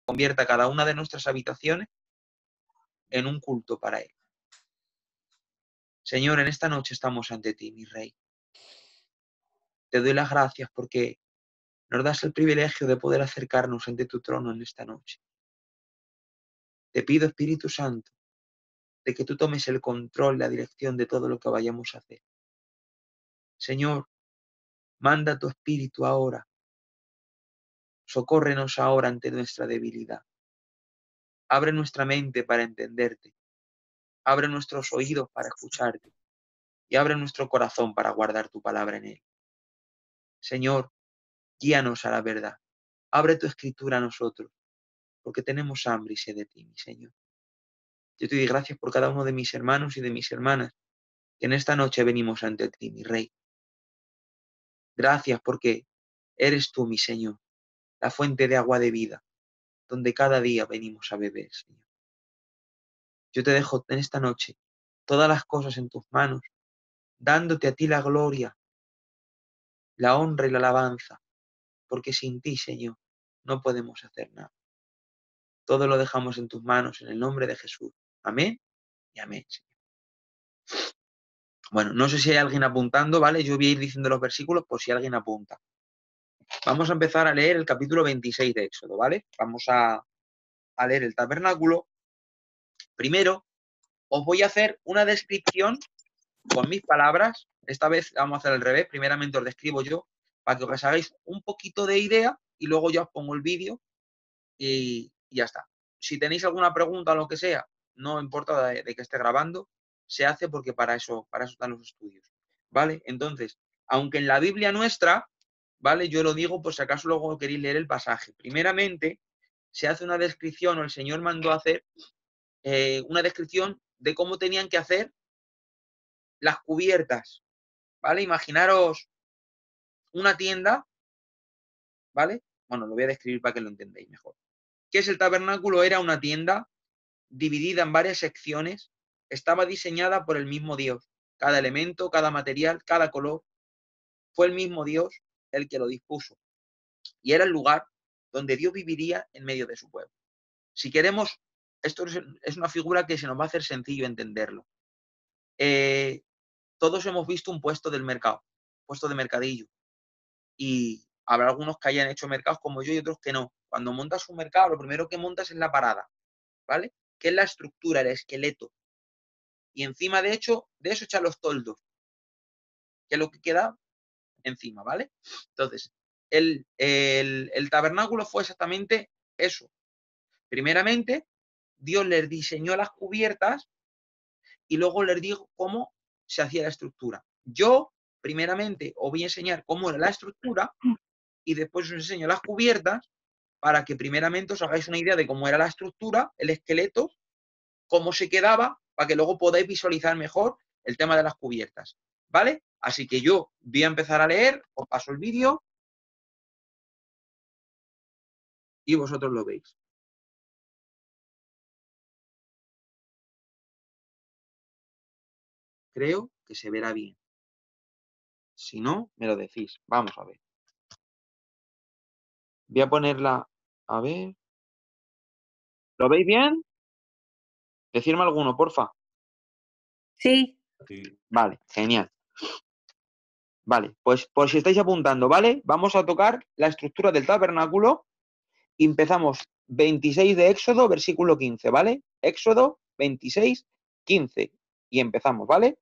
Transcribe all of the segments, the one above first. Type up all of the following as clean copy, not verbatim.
convierta cada una de nuestras habitaciones en un culto para Él. Señor, en esta noche estamos ante ti, mi Rey. Te doy las gracias porque nos das el privilegio de poder acercarnos ante tu trono en esta noche. Te pido, Espíritu Santo, de que tú tomes el control, la dirección de todo lo que vayamos a hacer. Señor, manda tu Espíritu ahora. Socórrenos ahora ante nuestra debilidad. Abre nuestra mente para entenderte. Abre nuestros oídos para escucharte. Y abre nuestro corazón para guardar tu palabra en él. Señor, guíanos a la verdad. Abre tu escritura a nosotros, porque tenemos hambre y sed de ti, mi Señor. Yo te doy gracias por cada uno de mis hermanos y de mis hermanas, que en esta noche venimos ante ti, mi Rey. Gracias porque eres tú, mi Señor, la fuente de agua de vida, donde cada día venimos a beber, Señor. Yo te dejo en esta noche todas las cosas en tus manos, dándote a ti la gloria, la honra y la alabanza, porque sin ti, Señor, no podemos hacer nada. Todo lo dejamos en tus manos, en el nombre de Jesús. Amén y amén, Señor. Bueno, no sé si hay alguien apuntando, ¿vale? Yo voy a ir diciendo los versículos por si alguien apunta. Vamos a empezar a leer el capítulo 26 de Éxodo, ¿vale? Vamos a leer el tabernáculo. Primero, os voy a hacer una descripción con mis palabras. Esta vez vamos a hacer al revés. Primeramente os describo yo, para que os hagáis un poquito de idea, y luego ya os pongo el vídeo y ya está. Si tenéis alguna pregunta o lo que sea, no importa de que esté grabando, se hace porque para eso están los estudios, ¿vale? Entonces, aunque en la Biblia nuestra, ¿vale? Yo lo digo por si acaso luego queréis leer el pasaje. Primeramente, se hace una descripción, o el Señor mandó a hacer una descripción de cómo tenían que hacer las cubiertas, ¿vale? Imaginaros una tienda, ¿vale? Bueno, lo voy a describir para que lo entendáis mejor. ¿Qué es el tabernáculo? Era una tienda dividida en varias secciones, estaba diseñada por el mismo Dios. Cada elemento, cada material, cada color, fue el mismo Dios el que lo dispuso. Y era el lugar donde Dios viviría en medio de su pueblo. Si queremos, esto es una figura que se nos va a hacer sencillo entenderlo. Todos hemos visto un puesto del mercado, puesto de mercadillo. Y habrá algunos que hayan hecho mercados como yo y otros que no. Cuando montas un mercado, lo primero que montas es la parada, ¿vale? Que es la estructura, el esqueleto. Y encima, de eso echan los toldos, que es lo que queda encima, ¿vale? Entonces, el tabernáculo fue exactamente eso. Primeramente, Dios les diseñó las cubiertas y luego les dijo cómo se hacía la estructura. Yo, primeramente, os voy a enseñar cómo era la estructura y después os enseño las cubiertas para que primeramente os hagáis una idea de cómo era la estructura, el esqueleto, cómo se quedaba, para que luego podáis visualizar mejor el tema de las cubiertas, ¿vale? Así que yo voy a empezar a leer, os paso el vídeo y vosotros lo veis. Creo que se verá bien. Si no, me lo decís. Vamos a ver. Voy a ponerla... A ver... ¿Lo veis bien? Decirme alguno, porfa. Sí. Vale, genial. Vale, pues por si estáis apuntando, ¿vale? Vamos a tocar la estructura del tabernáculo y empezamos 26 de Éxodo, versículo 15, ¿vale? Éxodo 26, 15. Y empezamos, ¿vale?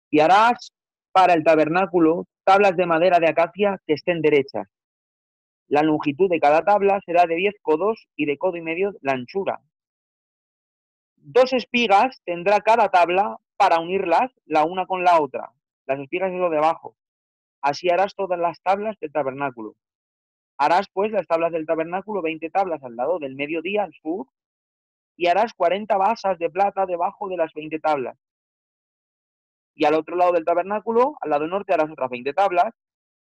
Y harás para el tabernáculo tablas de madera de acacia que estén derechas. La longitud de cada tabla será de 10 codos y de codo y medio la anchura. 2 espigas tendrá cada tabla para unirlas la una con la otra. Las espigas es lo de abajo. Así harás todas las tablas del tabernáculo. Harás pues las tablas del tabernáculo, 20 tablas al lado del mediodía al sur, y harás 40 basas de plata debajo de las 20 tablas. Y al otro lado del tabernáculo, al lado norte, harás otras 20 tablas,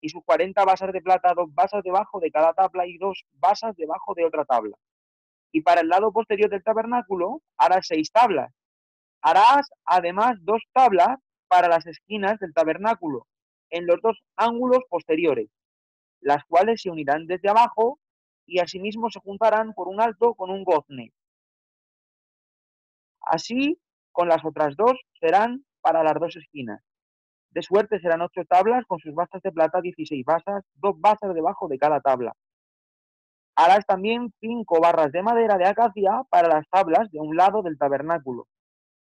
y sus 40 basas de plata, 2 basas debajo de cada tabla y 2 basas debajo de otra tabla. Y para el lado posterior del tabernáculo harás 6 tablas. Harás además 2 tablas para las esquinas del tabernáculo, en los dos ángulos posteriores, las cuales se unirán desde abajo y asimismo se juntarán por un alto con un gozne. Así, con las otras dos serán para las dos esquinas. De suerte serán 8 tablas con sus basas de plata, 16 basas, 2 basas debajo de cada tabla. Harás también 5 barras de madera de acacia para las tablas de un lado del tabernáculo,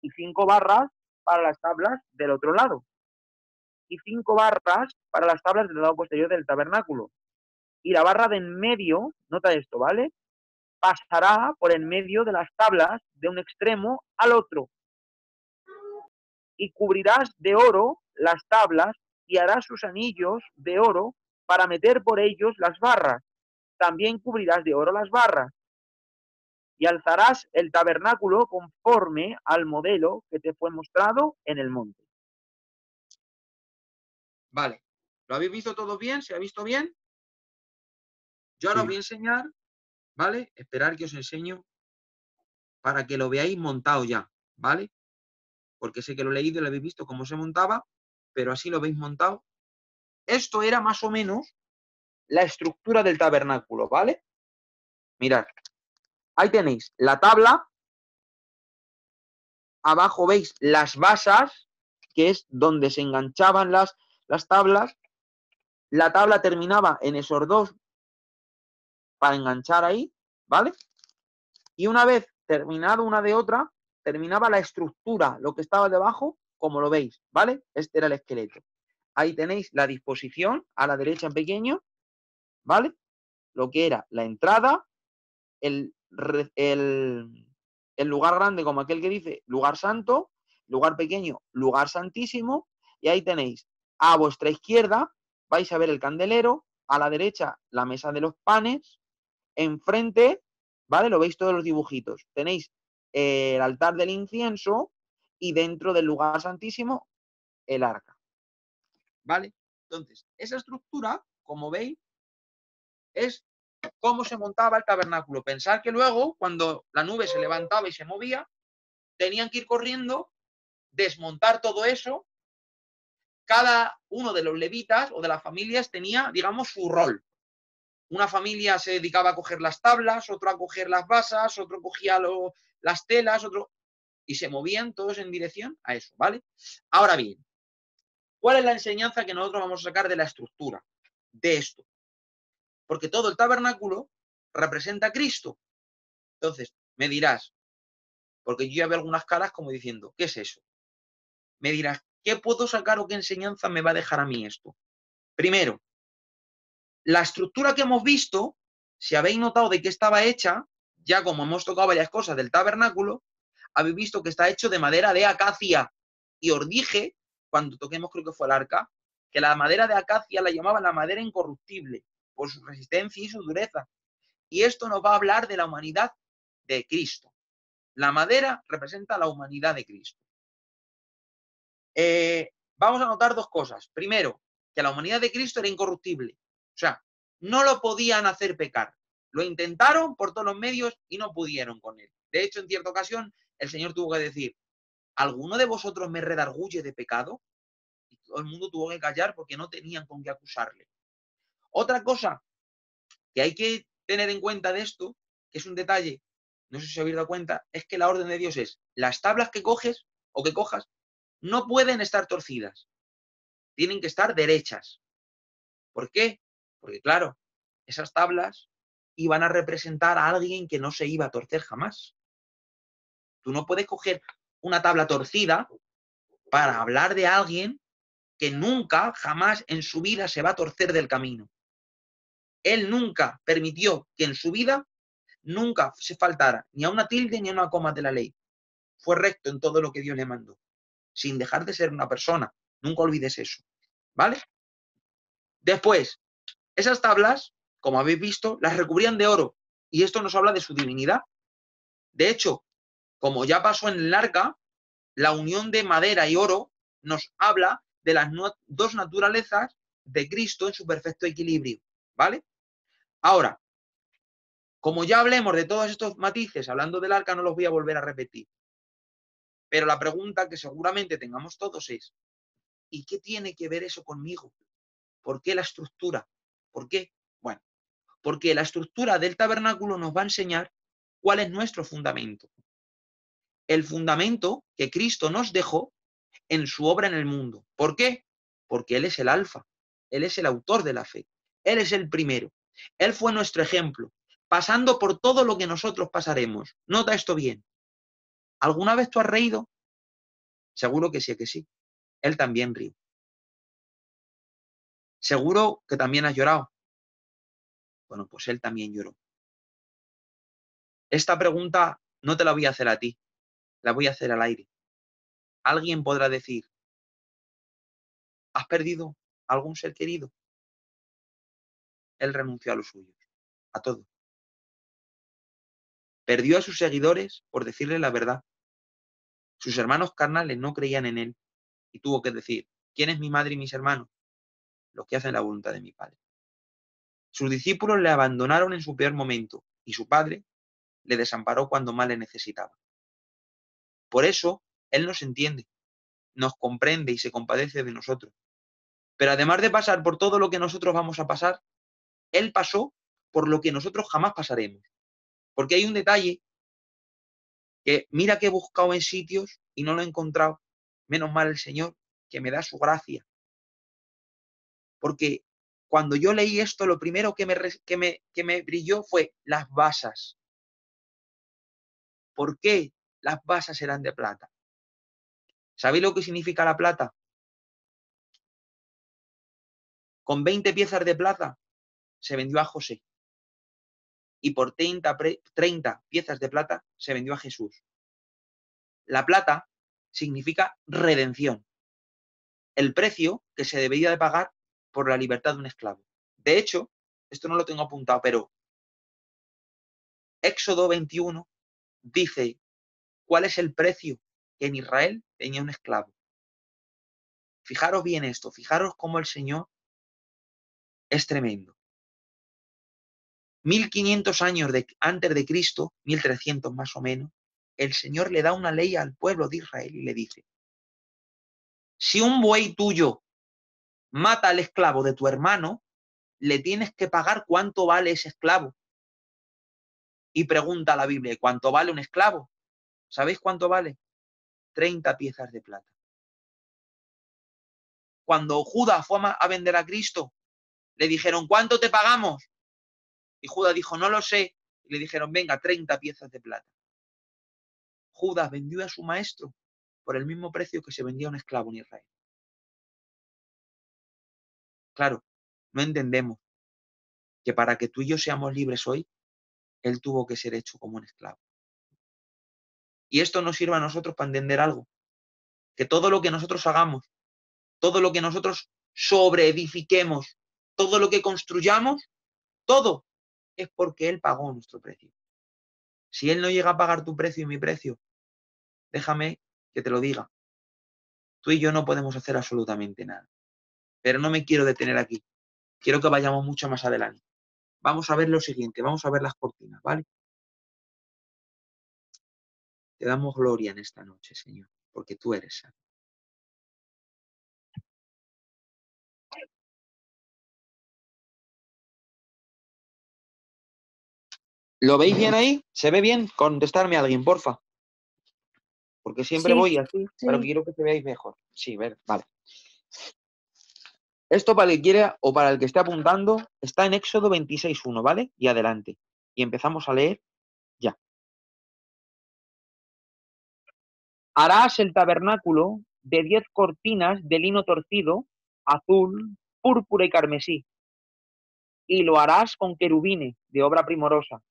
y 5 barras para las tablas del otro lado, y 5 barras para las tablas del lado posterior del tabernáculo. Y la barra de en medio, nota esto, ¿vale? Pasará por en medio de las tablas de un extremo al otro, y cubrirás de oro las tablas y harás sus anillos de oro para meter por ellos las barras. También cubrirás de oro las barras. Y alzarás el tabernáculo conforme al modelo que te fue mostrado en el monte. Vale. ¿Lo habéis visto todo bien? ¿Se ha visto bien? Yo ahora os voy a enseñar, ¿vale? Esperar que os enseño para que lo veáis montado ya, ¿vale? Porque sé que lo he leído y lo habéis visto cómo se montaba, pero así lo veis montado. Esto era más o menos la estructura del tabernáculo, ¿vale? Mirad, ahí tenéis la tabla, abajo veis las basas, que es donde se enganchaban las tablas. La tabla terminaba en esos dos para enganchar ahí, ¿vale? Y una vez terminado una de otra, terminaba la estructura, lo que estaba debajo, como lo veis, ¿vale? Este era el esqueleto. Ahí tenéis la disposición, a la derecha en pequeño, ¿vale? Lo que era la entrada, el lugar grande, como aquel que dice lugar santo, lugar pequeño, lugar santísimo, y ahí tenéis a vuestra izquierda, vais a ver el candelero, a la derecha la mesa de los panes, enfrente, ¿vale? Lo veis todos los dibujitos. Tenéis el altar del incienso y dentro del lugar santísimo el arca, ¿vale? Entonces, esa estructura, como veis, es cómo se montaba el tabernáculo. Pensar que luego, cuando la nube se levantaba y se movía, tenían que ir corriendo, desmontar todo eso. Cada uno de los levitas o de las familias tenía, digamos, su rol. Una familia se dedicaba a coger las tablas, otro a coger las basas, otro cogía las telas, otro... Y se movían todos en dirección a eso, ¿vale? Ahora bien, ¿cuál es la enseñanza que nosotros vamos a sacar de la estructura de esto? Porque todo el tabernáculo representa a Cristo. Entonces, me dirás, porque yo ya veo algunas caras como diciendo, ¿qué es eso? Me dirás, ¿qué puedo sacar o qué enseñanza me va a dejar a mí esto? Primero, la estructura que hemos visto, si habéis notado de qué estaba hecha, ya como hemos tocado varias cosas del tabernáculo, habéis visto que está hecho de madera de acacia. Y os dije, cuando toquemos, creo que fue el arca, que la madera de acacia la llamaban la madera incorruptible, por su resistencia y su dureza. Y esto nos va a hablar de la humanidad de Cristo. La madera representa la humanidad de Cristo. Vamos a notar dos cosas. Primero, que la humanidad de Cristo era incorruptible. O sea, no lo podían hacer pecar. Lo intentaron por todos los medios y no pudieron con él. De hecho, en cierta ocasión, el Señor tuvo que decir, ¿alguno de vosotros me redarguye de pecado? Y todo el mundo tuvo que callar porque no tenían con qué acusarle. Otra cosa que hay que tener en cuenta de esto, que es un detalle, no sé si os habéis dado cuenta, es que la orden de Dios es, las tablas que coges o que cojas no pueden estar torcidas, tienen que estar derechas. ¿Por qué? Porque claro, esas tablas iban a representar a alguien que no se iba a torcer jamás. Tú no puedes coger una tabla torcida para hablar de alguien que nunca, jamás en su vida se va a torcer del camino. Él nunca permitió que en su vida nunca se faltara ni a una tilde ni a una coma de la ley. Fue recto en todo lo que Dios le mandó, sin dejar de ser una persona. Nunca olvides eso, ¿vale? Después, esas tablas, como habéis visto, las recubrían de oro, y esto nos habla de su divinidad. De hecho, como ya pasó en el arca, la unión de madera y oro nos habla de las dos naturalezas de Cristo en su perfecto equilibrio, ¿vale? Ahora, como ya hablemos de todos estos matices, hablando del arca, no los voy a volver a repetir. Pero la pregunta que seguramente tengamos todos es, ¿Y qué tiene que ver eso conmigo? ¿Por qué la estructura? ¿Por qué? Bueno, porque la estructura del tabernáculo nos va a enseñar cuál es nuestro fundamento. El fundamento que Cristo nos dejó en su obra en el mundo. ¿Por qué? Porque Él es el alfa, Él es el autor de la fe, Él es el primero, Él fue nuestro ejemplo, pasando por todo lo que nosotros pasaremos. Nota esto bien. ¿Alguna vez tú has reído? Seguro que sí, que sí. Él también rió. Seguro que también has llorado. Bueno, pues Él también lloró. Esta pregunta no te la voy a hacer a ti, la voy a hacer al aire. Alguien podrá decir, ¿has perdido algún ser querido? Él renunció a los suyos, a todo. Perdió a sus seguidores por decirle la verdad. Sus hermanos carnales no creían en él y tuvo que decir, ¿quién es mi madre y mis hermanos? Los que hacen la voluntad de mi Padre. Sus discípulos le abandonaron en su peor momento y su Padre le desamparó cuando más le necesitaba. Por eso, Él nos entiende, nos comprende y se compadece de nosotros. Pero además de pasar por todo lo que nosotros vamos a pasar, Él pasó por lo que nosotros jamás pasaremos. Porque hay un detalle que mira que he buscado en sitios y no lo he encontrado. Menos mal el Señor que me da su gracia. Porque cuando yo leí esto, lo primero que me brilló fue las basas. ¿Por qué las basas eran de plata? ¿Sabéis lo que significa la plata? Con 20 piezas de plata se vendió a José. Y por 30 piezas de plata se vendió a Jesús. La plata significa redención. El precio que se debía de pagar por la libertad de un esclavo. De hecho, esto no lo tengo apuntado, pero Éxodo 21 dice cuál es el precio que en Israel tenía un esclavo. Fijaros bien esto, fijaros cómo el Señor es tremendo. 1500 años antes de Cristo, 1300 más o menos, el Señor le da una ley al pueblo de Israel y le dice, si un buey tuyo mata al esclavo de tu hermano, le tienes que pagar cuánto vale ese esclavo. Y pregunta a la Biblia, ¿cuánto vale un esclavo? ¿Sabéis cuánto vale? 30 piezas de plata. Cuando Judas fue a vender a Cristo, le dijeron, ¿cuánto te pagamos? Y Judas dijo, no lo sé. Y le dijeron, venga, 30 piezas de plata. Judas vendió a su maestro por el mismo precio que se vendía a un esclavo en Israel. Claro, no entendemos que para que tú y yo seamos libres hoy, Él tuvo que ser hecho como un esclavo. Y esto nos sirve a nosotros para entender algo, que todo lo que nosotros hagamos, todo lo que nosotros sobreedifiquemos, todo lo que construyamos, todo es porque Él pagó nuestro precio. Si Él no llega a pagar tu precio y mi precio, déjame que te lo diga. Tú y yo no podemos hacer absolutamente nada. Pero no me quiero detener aquí. Quiero que vayamos mucho más adelante. Vamos a ver lo siguiente, vamos a ver las cortinas, ¿vale? Te damos gloria en esta noche, Señor, porque tú eres santo. ¿Lo veis bien ahí? ¿Se ve bien? Contestarme a alguien, porfa. Porque siempre Sí, voy así, pero sí. quiero que se veáis mejor. Sí, ver, vale. Esto para el que quiera o para el que esté apuntando está en Éxodo 26:1, ¿vale? Y adelante. Y empezamos a leer ya. Harás el tabernáculo de 10 cortinas de lino torcido, azul, púrpura y carmesí, y lo harás con querubines de obra primorosa.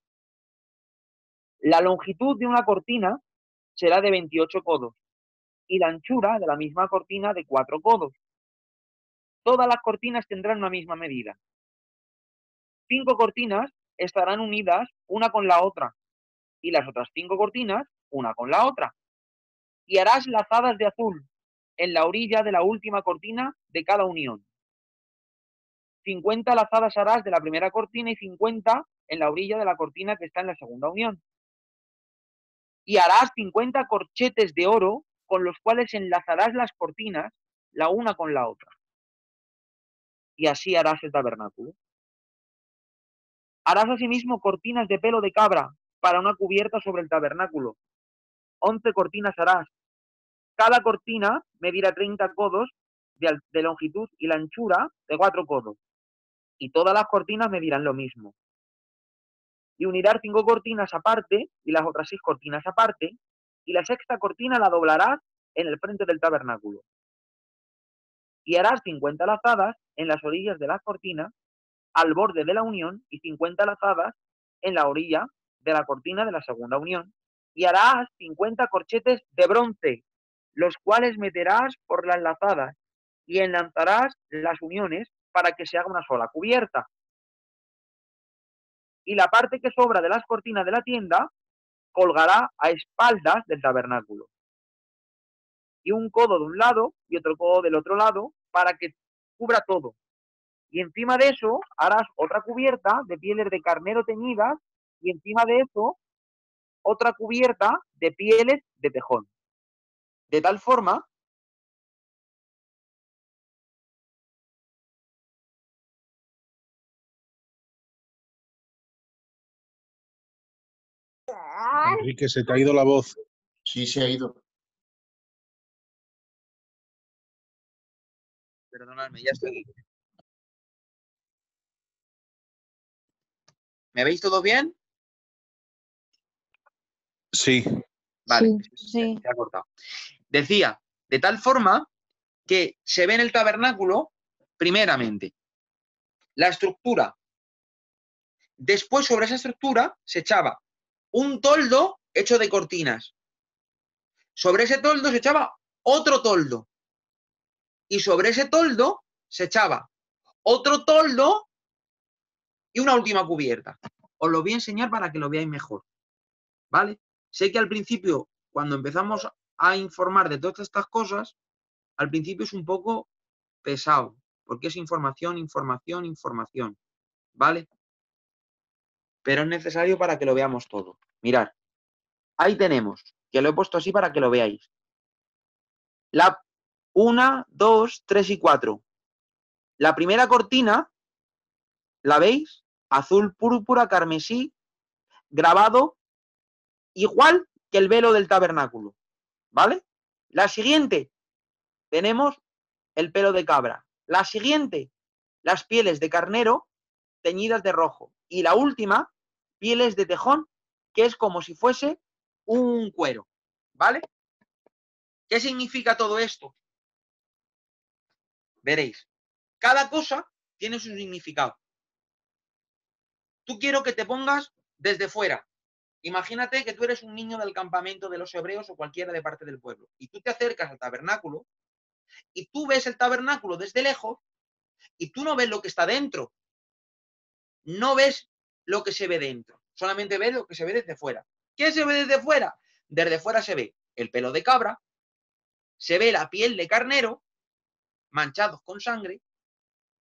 La longitud de una cortina será de 28 codos y la anchura de la misma cortina de 4 codos. Todas las cortinas tendrán una misma medida. 5 cortinas estarán unidas una con la otra y las otras 5 cortinas una con la otra. Y harás lazadas de azul en la orilla de la última cortina de cada unión. 50 lazadas harás de la primera cortina y 50 en la orilla de la cortina que está en la segunda unión. Y harás 50 corchetes de oro con los cuales enlazarás las cortinas la una con la otra. Y así harás el tabernáculo. Harás asimismo cortinas de pelo de cabra para una cubierta sobre el tabernáculo. 11 cortinas harás. Cada cortina medirá 30 codos de longitud y la anchura de 4 codos. Y todas las cortinas medirán lo mismo. Y unirás 5 cortinas aparte y las otras 6 cortinas aparte, y la sexta cortina la doblarás en el frente del tabernáculo. Y harás 50 lazadas en las orillas de las cortinas, al borde de la unión, y 50 lazadas en la orilla de la cortina de la segunda unión. Y harás 50 corchetes de bronce, los cuales meterás por las lazadas, y enlazarás las uniones para que se haga una sola cubierta. Y la parte que sobra de las cortinas de la tienda colgará a espaldas del tabernáculo. Y un codo de un lado y otro codo del otro lado para que cubra todo. Y encima de eso harás otra cubierta de pieles de carnero teñidas, y encima de eso otra cubierta de pieles de tejón. De tal forma Enrique, se te ha ido la voz. Sí, se ha ido. Perdonadme, ya estoy aquí. ¿Me veis todos bien? Sí. Vale, Sí. se ha cortado. Decía, de tal forma que se ve en el tabernáculo, primeramente, la estructura. Después, sobre esa estructura, se echaba un toldo hecho de cortinas. Sobre ese toldo se echaba otro toldo. Y sobre ese toldo se echaba otro toldo y una última cubierta. Os lo voy a enseñar para que lo veáis mejor. ¿Vale? Sé que al principio, cuando empezamos a informar de todas estas cosas, al principio es un poco pesado, porque es información, información, información. ¿Vale? Pero es necesario para que lo veamos todo. Mirad, ahí tenemos, que lo he puesto así para que lo veáis. La 1, 2, 3 y 4. La primera cortina, ¿la veis? Azul, púrpura, carmesí, grabado, igual que el velo del tabernáculo. ¿Vale? La siguiente, tenemos el pelo de cabra. La siguiente, las pieles de carnero teñidas de rojo. Y la última, pieles de tejón, que es como si fuese un cuero. ¿Vale? ¿Qué significa todo esto? Veréis. Cada cosa tiene su significado. Tú quiero que te pongas desde fuera. Imagínate que tú eres un niño del campamento de los hebreos o cualquiera de parte del pueblo. Y tú te acercas al tabernáculo y tú ves el tabernáculo desde lejos y tú no ves lo que está dentro. No ves lo que se ve dentro. Solamente ves lo que se ve desde fuera. ¿Qué se ve desde fuera? Desde fuera se ve el pelo de cabra, se ve la piel de carnero, manchados con sangre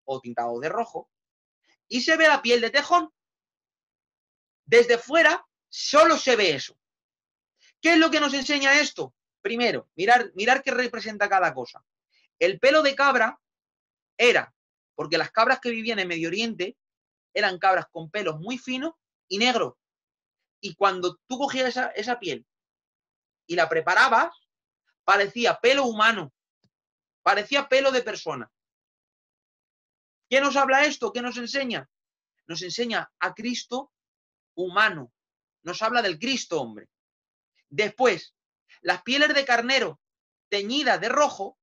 o tintados de rojo, y se ve la piel de tejón. Desde fuera solo se ve eso. ¿Qué es lo que nos enseña esto? Primero, mirar qué representa cada cosa. El pelo de cabra era, porque las cabras que vivían en Medio Oriente eran cabras con pelos muy finos y negros. Y cuando tú cogías esa piel y la preparabas, parecía pelo humano, parecía pelo de persona. ¿Qué nos habla esto? ¿Qué nos enseña? Nos enseña a Cristo humano. Nos habla del Cristo hombre. Después, las pieles de carnero teñidas de rojo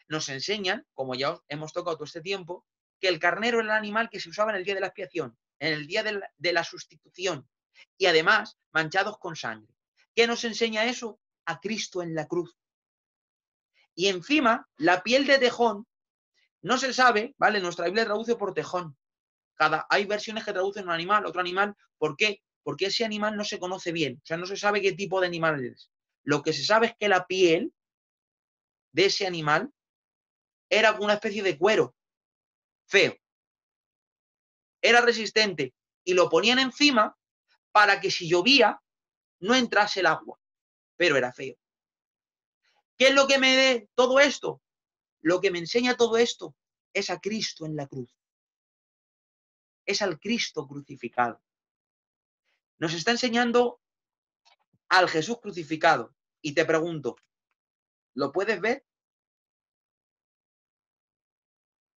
nos enseñan, como ya hemos tocado todo este tiempo, que el carnero era el animal que se usaba en el día de la expiación, en el día de la sustitución, y además manchados con sangre. ¿Qué nos enseña eso? A Cristo en la cruz. Y encima, la piel de tejón, no se sabe, ¿vale? Nuestra Biblia traduce por tejón. Hay versiones que traducen un animal, otro animal. ¿Por qué? Porque ese animal no se conoce bien. O sea, no se sabe qué tipo de animal es. Lo que se sabe es que la piel de ese animal era una especie de cuero feo. Era resistente y lo ponían encima para que si llovía no entrase el agua, pero era feo. ¿Qué es lo que me dé todo esto? Lo que me enseña todo esto es a Cristo en la cruz. Es al Cristo crucificado. Nos está enseñando al Jesús crucificado. Y te pregunto, ¿lo puedes ver?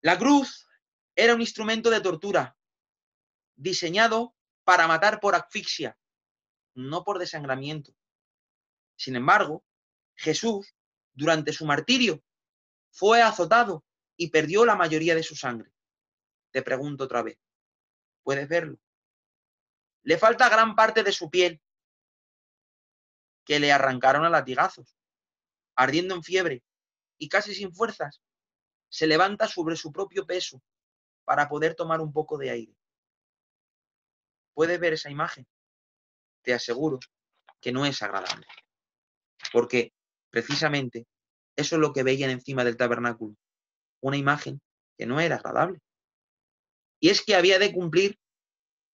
La cruz era un instrumento de tortura diseñado para matar por asfixia, no por desangramiento. Sin embargo, Jesús, durante su martirio, fue azotado y perdió la mayoría de su sangre. Te pregunto otra vez, ¿puedes verlo? Le falta gran parte de su piel, que le arrancaron a latigazos, ardiendo en fiebre y casi sin fuerzas, se levanta sobre su propio peso para poder tomar un poco de aire. ¿Puedes ver esa imagen? Te aseguro que no es agradable, porque precisamente eso es lo que veían encima del tabernáculo, una imagen que no era agradable. Y es que había de cumplir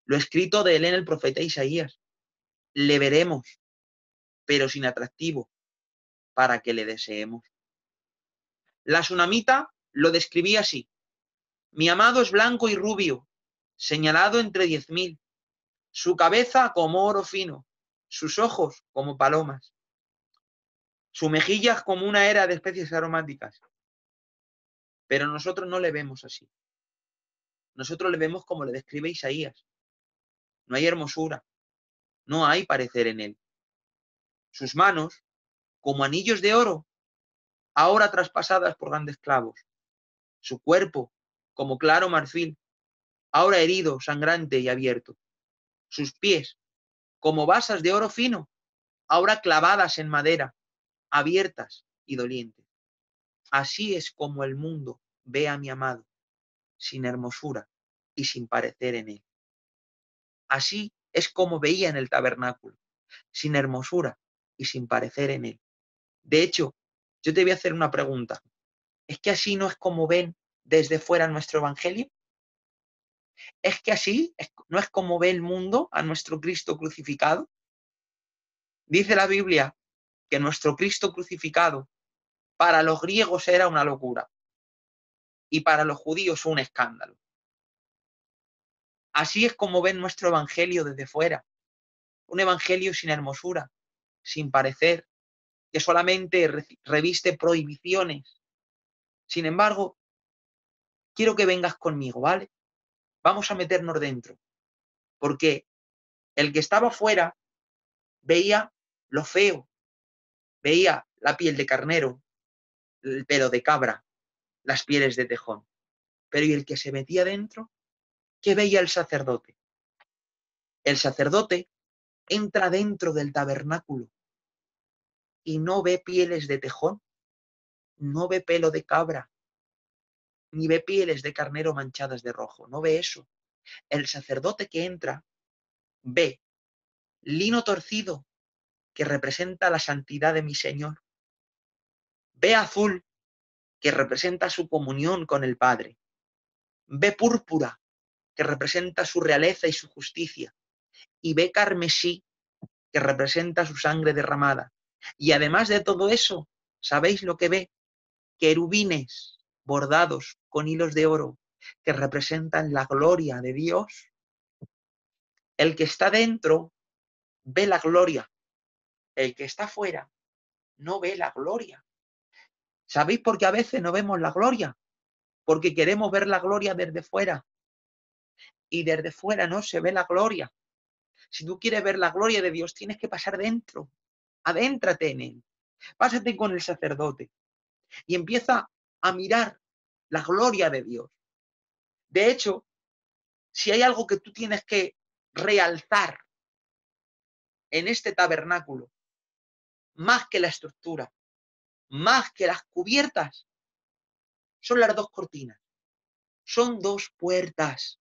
lo escrito de él en el profeta Isaías. Le veremos, pero sin atractivo, para que le deseemos. La Sunamita lo describía así: mi amado es blanco y rubio, señalado entre 10.000, su cabeza como oro fino, sus ojos como palomas, su mejillas como una era de especies aromáticas. Pero nosotros no le vemos así. Nosotros le vemos como le describe Isaías. No hay hermosura, no hay parecer en él. Sus manos, como anillos de oro, ahora traspasadas por grandes clavos. Su cuerpo, como claro marfil, ahora herido, sangrante y abierto. Sus pies, como basas de oro fino, ahora clavadas en madera, abiertas y dolientes. Así es como el mundo ve a mi amado, sin hermosura y sin parecer en él. Así es como veía en el tabernáculo, sin hermosura y sin parecer en él. De hecho, yo te voy a hacer una pregunta. ¿Es que así no es como ven desde fuera nuestro evangelio? ¿Es que así no es como ve el mundo a nuestro Cristo crucificado? Dice la Biblia que nuestro Cristo crucificado para los griegos era una locura y para los judíos un escándalo. Así es como ven nuestro evangelio desde fuera. Un evangelio sin hermosura, sin parecer, que solamente reviste prohibiciones. Sin embargo, quiero que vengas conmigo, ¿vale? Vamos a meternos dentro, porque el que estaba fuera veía lo feo, veía la piel de carnero, el pelo de cabra, las pieles de tejón. Pero ¿y el que se metía dentro? ¿Qué veía el sacerdote? El sacerdote entra dentro del tabernáculo y no ve pieles de tejón, no ve pelo de cabra, ni ve pieles de carnero manchadas de rojo, no ve eso. El sacerdote que entra ve lino torcido, que representa la santidad de mi Señor. Ve azul, que representa su comunión con el Padre. Ve púrpura, que representa su realeza y su justicia. Y ve carmesí, que representa su sangre derramada. Y además de todo eso, ¿sabéis lo que ve? Querubines bordados con hilos de oro, que representan la gloria de Dios. El que está dentro ve la gloria. El que está fuera no ve la gloria. ¿Sabéis por qué a veces no vemos la gloria? Porque queremos ver la gloria desde fuera. Y desde fuera no se ve la gloria. Si tú quieres ver la gloria de Dios, tienes que pasar dentro. Adéntrate en él. Pásate con el sacerdote. Y empieza a mirar la gloria de Dios. De hecho, si hay algo que tú tienes que realzar en este tabernáculo, más que la estructura, más que las cubiertas, son las dos cortinas. Son dos puertas.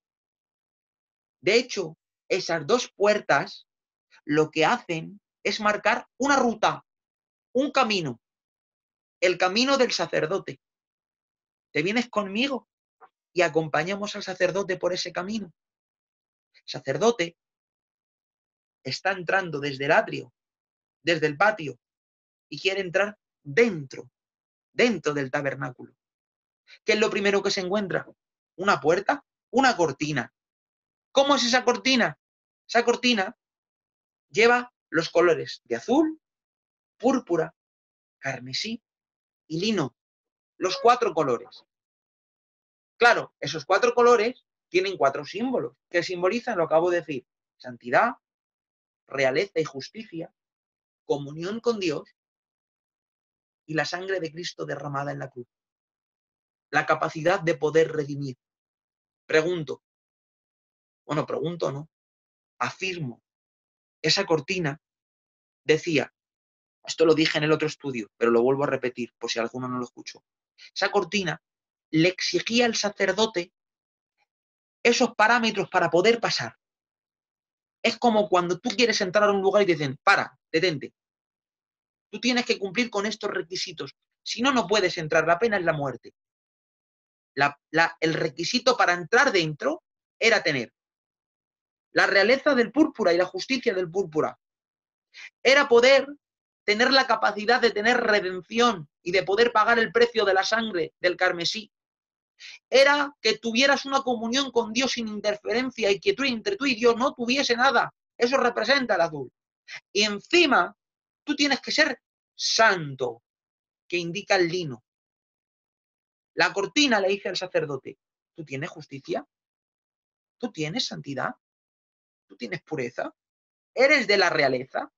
De hecho, esas dos puertas lo que hacen es marcar una ruta, un camino, el camino del sacerdote. ¿Te vienes conmigo y acompañamos al sacerdote por ese camino? El sacerdote está entrando desde el atrio, desde el patio, y quiere entrar dentro del tabernáculo. ¿Qué es lo primero que se encuentra? Una puerta, una cortina. ¿Cómo es esa cortina? Esa cortina lleva los colores de azul, púrpura, carmesí y lino. Los 4 colores. Claro, esos 4 colores tienen 4 símbolos que simbolizan, lo acabo de decir, santidad, realeza y justicia, comunión con Dios y la sangre de Cristo derramada en la cruz. La capacidad de poder redimir. Pregunto, no, afirmo, esa cortina decía, esto lo dije en el otro estudio, pero lo vuelvo a repetir por si alguno no lo escuchó. Esa cortina le exigía al sacerdote esos parámetros para poder pasar. Es como cuando tú quieres entrar a un lugar y te dicen, para, detente. Tú tienes que cumplir con estos requisitos. Si no, no puedes entrar. La pena es la muerte. El requisito para entrar dentro era tener la realeza del púrpura y la justicia del púrpura. Era poder tener la capacidad de tener redención y de poder pagar el precio de la sangre del carmesí. Era que tuvieras una comunión con Dios sin interferencia y que entre tú y Dios no tuviese nada. Eso representa el azul. Y encima, tú tienes que ser santo, que indica el lino. La cortina le dice al sacerdote, ¿tú tienes justicia? ¿Tú tienes santidad? ¿Tú tienes pureza? ¿Eres de la realeza?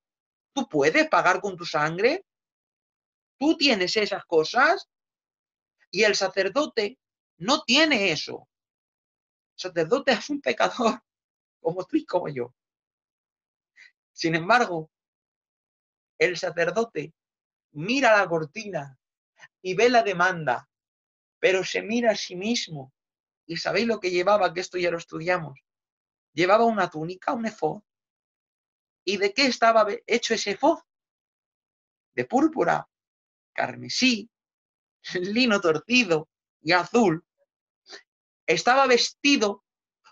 ¿Tú puedes pagar con tu sangre? ¿Tú tienes esas cosas? Y el sacerdote no tiene eso. El sacerdote es un pecador, como tú y como yo. Sin embargo, el sacerdote mira la cortina y ve la demanda, pero se mira a sí mismo. ¿Y sabéis lo que llevaba? Que esto ya lo estudiamos. Llevaba una túnica, un efod. ¿Y de qué estaba hecho ese efod? De púrpura, carmesí, lino torcido y azul. Estaba vestido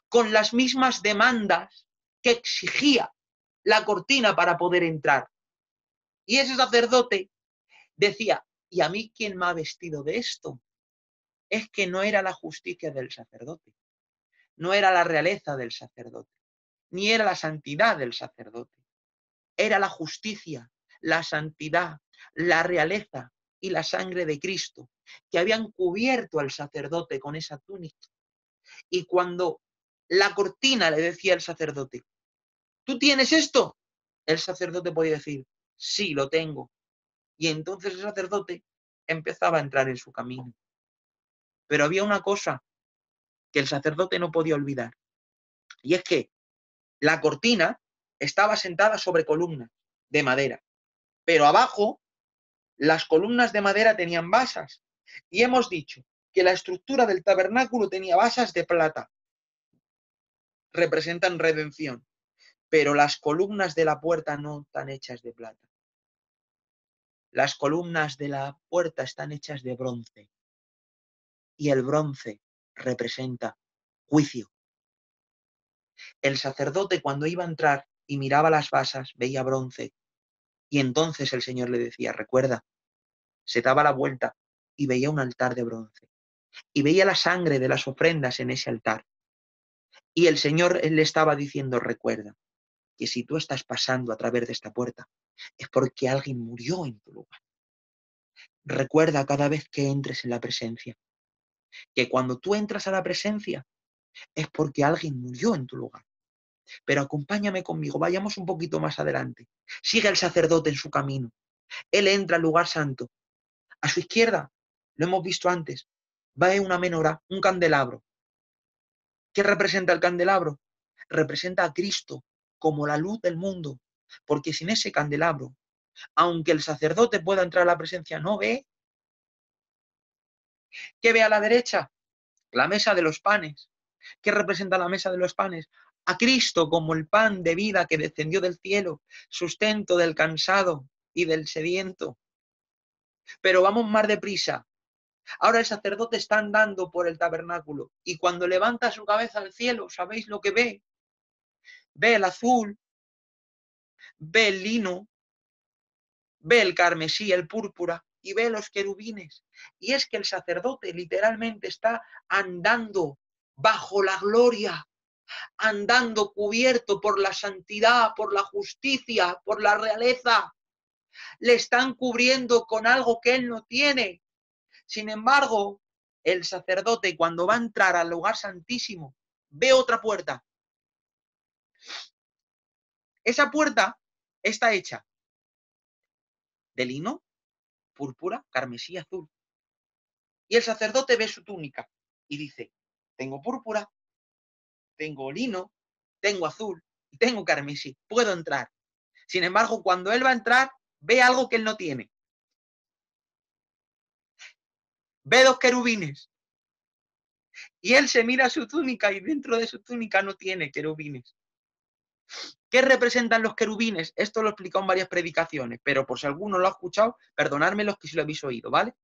con las mismas demandas que exigía la cortina para poder entrar. Y ese sacerdote decía, ¿y a mí quién me ha vestido de esto? Es que no era la justicia del sacerdote, no era la realeza del sacerdote, ni era la santidad del sacerdote. Era la justicia, la santidad, la realeza y la sangre de Cristo, que habían cubierto al sacerdote con esa túnica. Y cuando la cortina le decía al sacerdote, ¿tú tienes esto? El sacerdote podía decir, sí, lo tengo. Y entonces el sacerdote empezaba a entrar en su camino. Pero había una cosa que el sacerdote no podía olvidar. Y es que la cortina estaba sentada sobre columnas de madera. Pero abajo, las columnas de madera tenían basas. Y hemos dicho que la estructura del tabernáculo tenía basas de plata. Representan redención. Pero las columnas de la puerta no están hechas de plata. Las columnas de la puerta están hechas de bronce. Y el bronce representa juicio. El sacerdote, cuando iba a entrar y miraba las basas, veía bronce. Y entonces el Señor le decía, recuerda, se daba la vuelta y veía un altar de bronce. Y veía la sangre de las ofrendas en ese altar. Y el Señor le estaba diciendo, recuerda, que si tú estás pasando a través de esta puerta, es porque alguien murió en tu lugar. Recuerda cada vez que entres en la presencia, que cuando tú entras a la presencia, es porque alguien murió en tu lugar. Pero acompáñame conmigo, vayamos un poquito más adelante. Sigue el sacerdote en su camino. Él entra al lugar santo. A su izquierda, lo hemos visto antes, va una menorá, un candelabro. ¿Qué representa el candelabro? Representa a Cristo como la luz del mundo. Porque sin ese candelabro, aunque el sacerdote pueda entrar a la presencia, no ve. ¿Qué ve a la derecha? La mesa de los panes. ¿Qué representa la mesa de los panes? A Cristo como el pan de vida que descendió del cielo, sustento del cansado y del sediento. Pero vamos más deprisa. Ahora el sacerdote está andando por el tabernáculo y cuando levanta su cabeza al cielo, ¿sabéis lo que ve? Ve el azul, ve el lino, ve el carmesí, el púrpura, y ve los querubines. Y es que el sacerdote literalmente está andando bajo la gloria, andando cubierto por la santidad, por la justicia, por la realeza. Le están cubriendo con algo que él no tiene. Sin embargo, el sacerdote, cuando va a entrar al lugar santísimo, ve otra puerta. Esa puerta está hecha de lino, púrpura, carmesí, azul. Y el sacerdote ve su túnica y dice, tengo púrpura, tengo lino, tengo azul y tengo carmesí, puedo entrar. Sin embargo, cuando él va a entrar, ve algo que él no tiene. Ve 2 querubines. Y él se mira su túnica y dentro de su túnica no tiene querubines. ¿Qué representan los querubines? Esto lo he explicado en varias predicaciones, pero por si alguno lo ha escuchado, perdonadme los que sí lo habéis oído, ¿vale?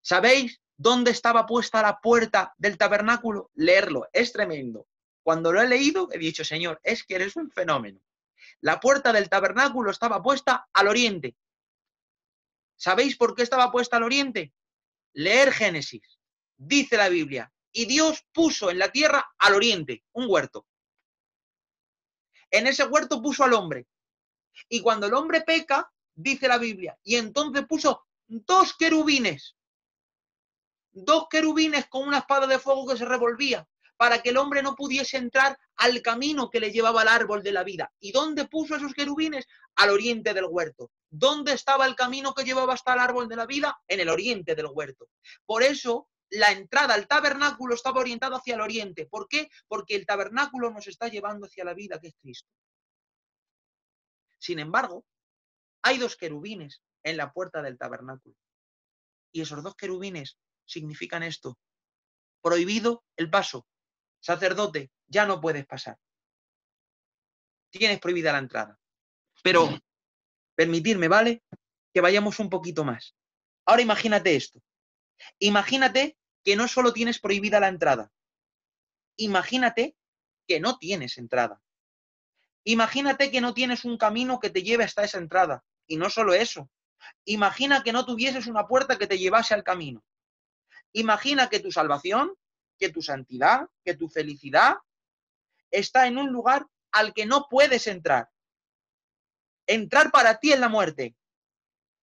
¿Sabéis dónde estaba puesta la puerta del tabernáculo? Leerlo, es tremendo. Cuando lo he leído, he dicho, Señor, es que eres un fenómeno. La puerta del tabernáculo estaba puesta al oriente. ¿Sabéis por qué estaba puesta al oriente? Leer Génesis. Dice la Biblia, y Dios puso en la tierra al oriente un huerto. En ese huerto puso al hombre. Y cuando el hombre peca, dice la Biblia, y entonces puso 2 querubines. 2 querubines con una espada de fuego que se revolvía, para que el hombre no pudiese entrar al camino que le llevaba al árbol de la vida. ¿Y dónde puso esos querubines? Al oriente del huerto. ¿Dónde estaba el camino que llevaba hasta el árbol de la vida? En el oriente del huerto. Por eso, la entrada al tabernáculo estaba orientada hacia el oriente. ¿Por qué? Porque el tabernáculo nos está llevando hacia la vida que es Cristo. Sin embargo, hay 2 querubines en la puerta del tabernáculo. Y esos 2 querubines significan esto. Prohibido el paso. Sacerdote, ya no puedes pasar. Tienes prohibida la entrada. Pero permitidme, ¿vale? Que vayamos un poquito más. Ahora imagínate esto. Imagínate que no solo tienes prohibida la entrada. Imagínate que no tienes entrada. Imagínate que no tienes un camino que te lleve hasta esa entrada. Y no solo eso. Imagina que no tuvieses una puerta que te llevase al camino. Imagina que tu salvación, que tu santidad, que tu felicidad está en un lugar al que no puedes entrar. Entrar para ti es la muerte.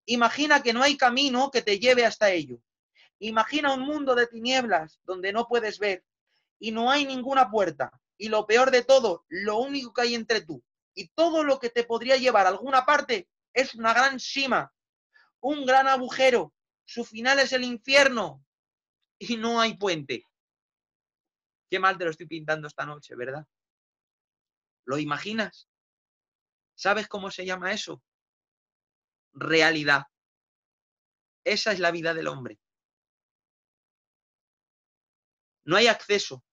Imagina que no hay camino que te lleve hasta ello. Imagina un mundo de tinieblas donde no puedes ver y no hay ninguna puerta. Y lo peor de todo, lo único que hay entre tú y todo lo que te podría llevar a alguna parte es una gran sima, un gran agujero. Su final es el infierno y no hay puente. Qué mal te lo estoy pintando esta noche, ¿verdad? ¿Lo imaginas? ¿Sabes cómo se llama eso? Realidad. Esa es la vida del hombre. No hay acceso,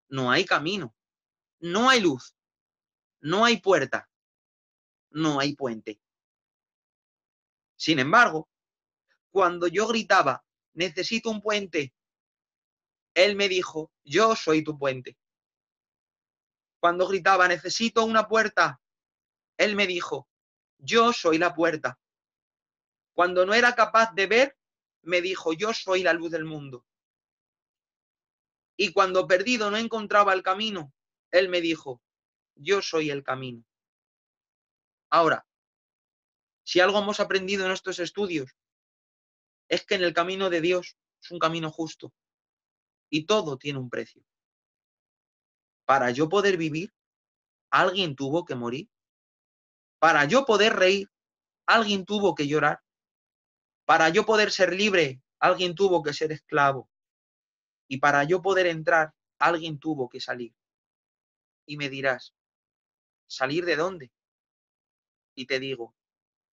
no hay camino, no hay luz, no hay puerta, no hay puente. Sin embargo, cuando yo gritaba, necesito un puente, él me dijo, yo soy tu puente. Cuando gritaba, necesito una puerta, él me dijo, yo soy la puerta. Cuando no era capaz de ver, me dijo, yo soy la luz del mundo. Y cuando perdido no encontraba el camino, él me dijo, yo soy el camino. Ahora, si algo hemos aprendido en estos estudios, es que en el camino de Dios es un camino justo y todo tiene un precio. Para yo poder vivir, alguien tuvo que morir. Para yo poder reír, alguien tuvo que llorar. Para yo poder ser libre, alguien tuvo que ser esclavo. Y para yo poder entrar, alguien tuvo que salir. Y me dirás, ¿salir de dónde? Y te digo,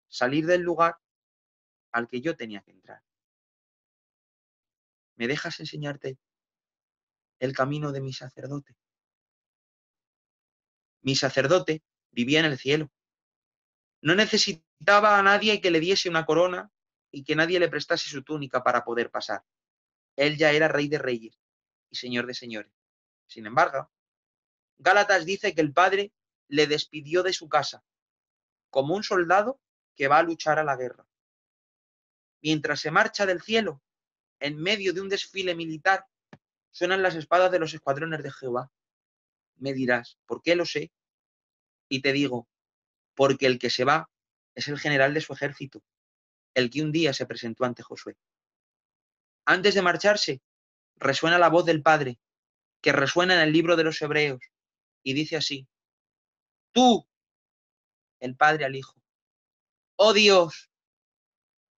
salir del lugar al que yo tenía que entrar. ¿Me dejas enseñarte el camino de mi sacerdote? Mi sacerdote vivía en el cielo. No necesitaba a nadie que le diese una corona y que nadie le prestase su túnica para poder pasar. Él ya era rey de reyes y señor de señores. Sin embargo, Gálatas dice que el Padre le despidió de su casa, como un soldado que va a luchar a la guerra. Mientras se marcha del cielo, en medio de un desfile militar, suenan las espadas de los escuadrones de Jehová. Me dirás, ¿por qué lo sé? Y te digo, porque el que se va es el general de su ejército, el que un día se presentó ante Josué. Antes de marcharse, resuena la voz del Padre, que resuena en el libro de los Hebreos, y dice así: tú, el Padre al Hijo, oh Dios,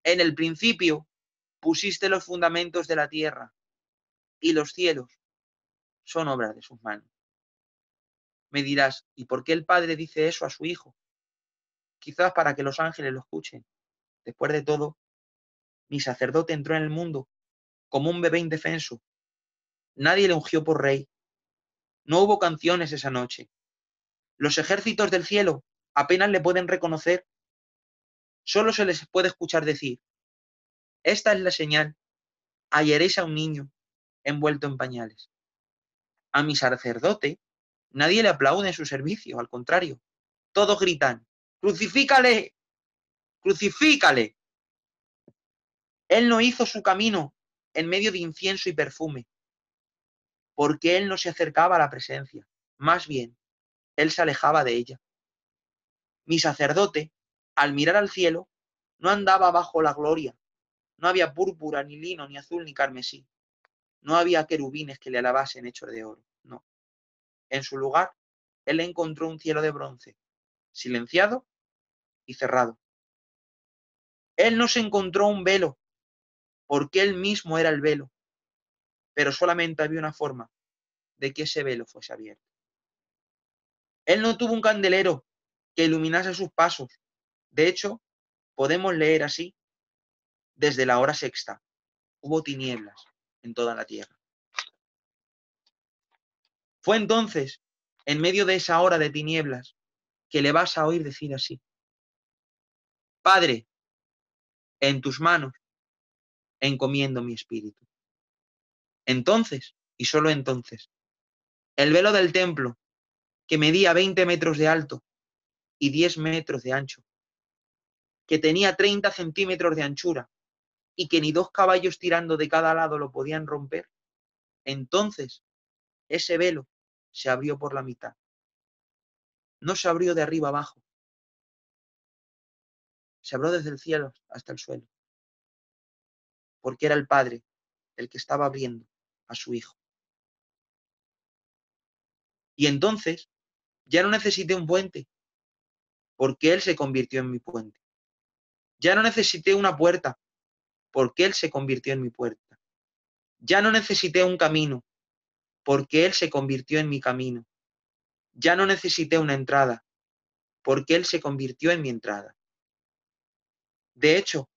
en el principio pusiste los fundamentos de la tierra, y los cielos son obra de sus manos. Me dirás, ¿y por qué el Padre dice eso a su Hijo? Quizás para que los ángeles lo escuchen. Después de todo, mi sacerdote entró en el mundo como un bebé indefenso. Nadie le ungió por rey. No hubo canciones esa noche. Los ejércitos del cielo apenas le pueden reconocer. Solo se les puede escuchar decir: esta es la señal, hallaréis a un niño envuelto en pañales. A mi sacerdote nadie le aplaude en su servicio, al contrario, todos gritan: ¡crucifícale! ¡Crucifícale! Él no hizo su camino en medio de incienso y perfume, porque él no se acercaba a la presencia, más bien, él se alejaba de ella. Mi sacerdote, al mirar al cielo, no andaba bajo la gloria, no había púrpura, ni lino, ni azul, ni carmesí, no había querubines que le alabasen hechos de oro, no. En su lugar, él encontró un cielo de bronce, silenciado y cerrado. Él no se encontró un velo, porque él mismo era el velo, pero solamente había una forma de que ese velo fuese abierto. Él no tuvo un candelero que iluminase sus pasos. De hecho, podemos leer así: desde la hora sexta hubo tinieblas en toda la tierra. Fue entonces, en medio de esa hora de tinieblas, que le vas a oír decir así: Padre, en tus manos encomiendo mi espíritu. Entonces, y solo entonces, el velo del templo, que medía 20 metros de alto y 10 metros de ancho, que tenía 30 centímetros de anchura y que ni dos caballos tirando de cada lado lo podían romper, entonces ese velo se abrió por la mitad. No se abrió de arriba abajo, se abrió desde el cielo hasta el suelo, porque era el Padre el que estaba abriendo a su Hijo. Y entonces ya no necesité un puente, porque Él se convirtió en mi puente. Ya no necesité una puerta, porque Él se convirtió en mi puerta. Ya no necesité un camino, porque Él se convirtió en mi camino. Ya no necesité una entrada, porque Él se convirtió en mi entrada. De hecho,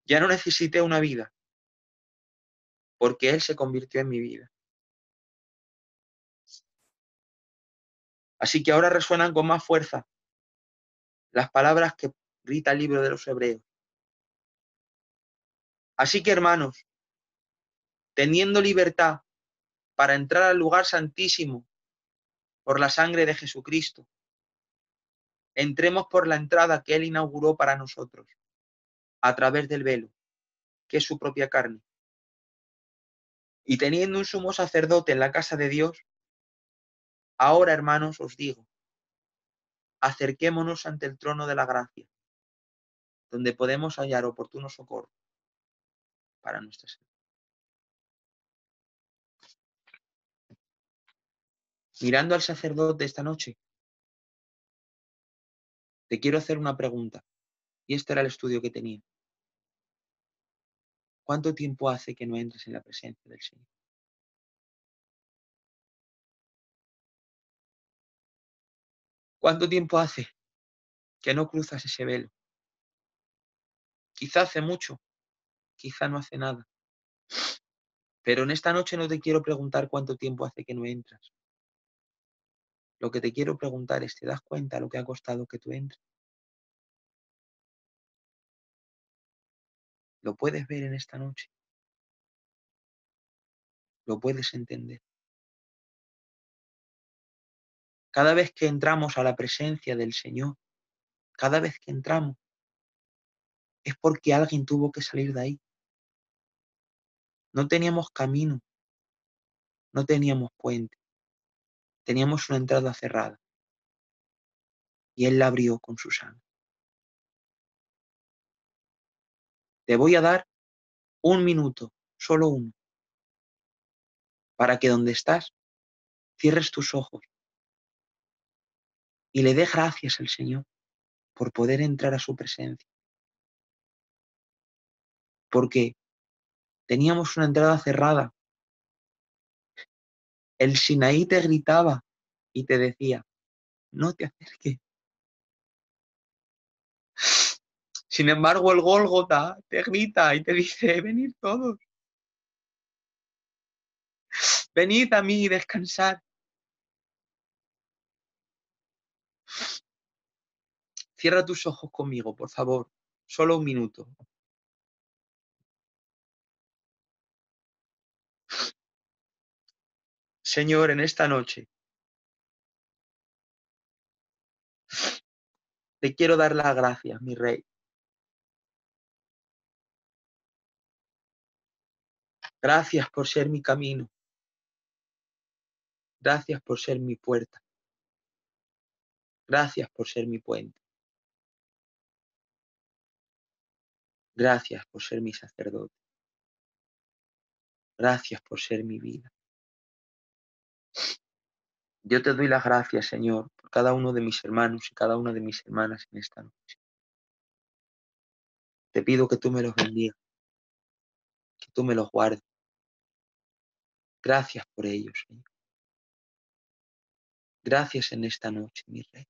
ya no necesité una vida, porque Él se convirtió en mi vida. Así que ahora resuenan con más fuerza las palabras que grita el libro de los Hebreos. Así que, hermanos, teniendo libertad para entrar al lugar santísimo por la sangre de Jesucristo, entremos por la entrada que Él inauguró para nosotros, a través del velo, que es su propia carne. Y teniendo un sumo sacerdote en la casa de Dios, ahora, hermanos, os digo, acerquémonos ante el trono de la gracia, donde podemos hallar oportuno socorro para nuestras vidas. Mirando al sacerdote esta noche, te quiero hacer una pregunta, y este era el estudio que tenía. ¿Cuánto tiempo hace que no entres en la presencia del Señor? ¿Cuánto tiempo hace que no cruzas ese velo? Quizá hace mucho, quizá no hace nada. Pero en esta noche no te quiero preguntar cuánto tiempo hace que no entras. Lo que te quiero preguntar es, ¿te das cuenta lo que ha costado que tú entres? ¿Lo puedes ver en esta noche? ¿Lo puedes entender? Cada vez que entramos a la presencia del Señor, cada vez que entramos, es porque alguien tuvo que salir de ahí. No teníamos camino, no teníamos puente, teníamos una entrada cerrada y Él la abrió con su sangre. Te voy a dar 1 minuto, solo uno, para que donde estás cierres tus ojos y le dé gracias al Señor por poder entrar a su presencia. Porque teníamos una entrada cerrada. El Sinaí te gritaba y te decía, no te acerques. Sin embargo, el Gólgota te grita y te dice, venid todos, venid a mí y descansar. Cierra tus ojos conmigo, por favor, solo 1 minuto. Señor, en esta noche te quiero dar las gracias, mi Rey. Gracias por ser mi camino. Gracias por ser mi puerta. Gracias por ser mi puente. Gracias por ser mi sacerdote. Gracias por ser mi vida. Yo te doy las gracias, Señor, por cada uno de mis hermanos y cada una de mis hermanas en esta noche. Te pido que tú me los bendigas, que tú me los guardes. Gracias por ellos, Señor. Gracias en esta noche, mi Rey.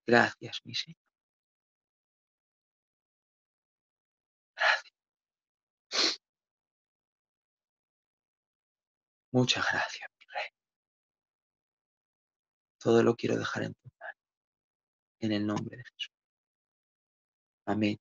Gracias, mi Señor. Gracias. Muchas gracias, mi Rey. Todo lo quiero dejar en tu mano, en el nombre de Jesús. Amén.